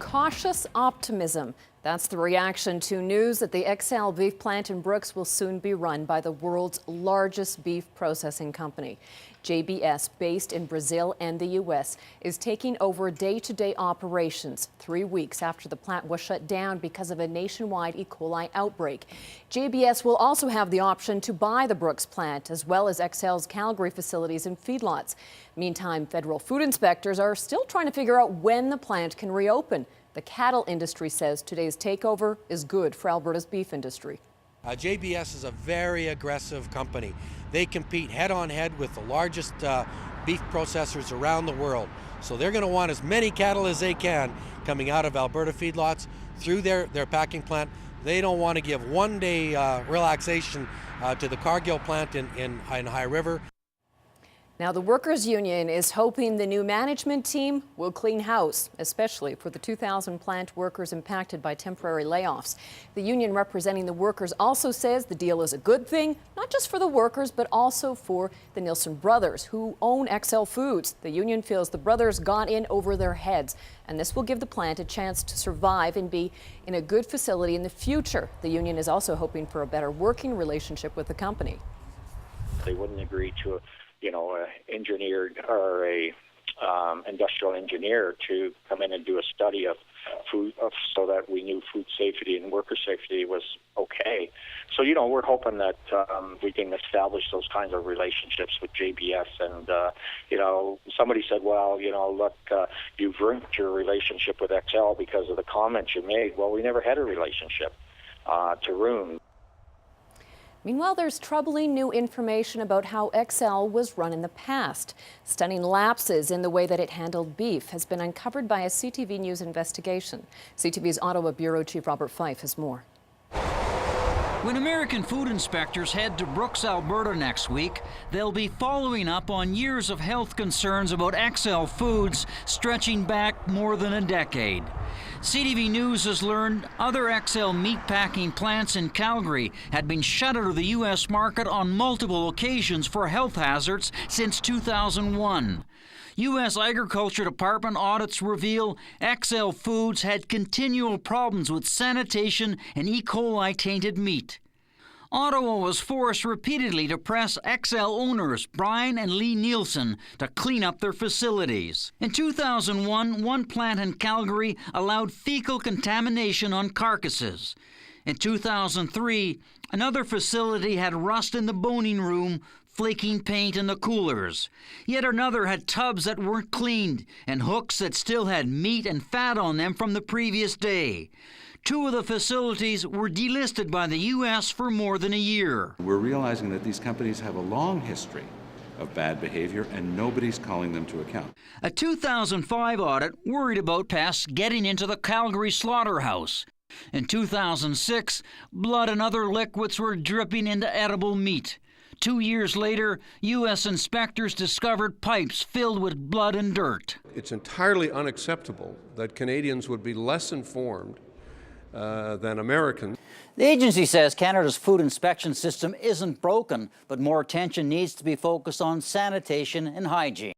cautious optimism. That's the reaction to news that the XL beef plant in Brooks will soon be run by the world's largest beef processing company. JBS, based in Brazil and the U.S., is taking over day-to-day operations 3 weeks after the plant was shut down because of a nationwide E. coli outbreak. JBS will also have the option to buy the Brooks plant, as well as XL's Calgary facilities and feedlots. Meantime, federal food inspectors are still trying to figure out when the plant can reopen. The cattle industry says today's takeover is good for Alberta's beef industry. JBS is a very aggressive company. They compete head-on-head with the largest beef processors around the world. So they're going to want as many cattle as they can coming out of Alberta feedlots through their packing plant. They don't want to give one day relaxation to the Cargill plant in High River. Now, the workers' union is hoping the new management team will clean house, especially for the 2,000 plant workers impacted by temporary layoffs. The union representing the workers also says the deal is a good thing, not just for the workers, but also for the Nielsen brothers, who own XL Foods. The union feels the brothers got in over their heads, and this will give the plant a chance to survive and be in a good facility in the future. The union is also hoping for a better working relationship with the company. They wouldn't agree to engineered or a industrial engineer to come in and do a study of food so that we knew food safety and worker safety was okay. So, we're hoping that we can establish those kinds of relationships with JBS. And, somebody said, well, look, you've ruined your relationship with XL because of the comments you made. Well, we never had a relationship to ruin. Meanwhile, there's troubling new information about how XL was run in the past. Stunning lapses in the way that it handled beef has been uncovered by a CTV News investigation. CTV's Ottawa Bureau Chief Robert Fife has more. When American food inspectors head to Brooks, Alberta next week, they'll be following up on years of health concerns about XL Foods stretching back more than a decade. CTV News has learned other XL meatpacking plants in Calgary had been shut out of the U.S. market on multiple occasions for health hazards since 2001. U.S. Agriculture Department audits reveal XL Foods had continual problems with sanitation and E. coli tainted meat. Ottawa was forced repeatedly to press XL owners Brian and Lee Nielsen to clean up their facilities. In 2001, one plant in Calgary allowed fecal contamination on carcasses. In 2003, another facility had rust in the boning room, flaking paint in the coolers. Yet another had tubs that weren't cleaned and hooks that still had meat and fat on them from the previous day. Two of the facilities were delisted by the U.S. for more than a year. We're realizing that these companies have a long history of bad behavior and nobody's calling them to account. A 2005 audit worried about pests getting into the Calgary slaughterhouse. In 2006, blood and other liquids were dripping into edible meat. 2 years later, U.S. inspectors discovered pipes filled with blood and dirt. It's entirely unacceptable that Canadians would be less informed than Americans. The agency says Canada's food inspection system isn't broken, but more attention needs to be focused on sanitation and hygiene.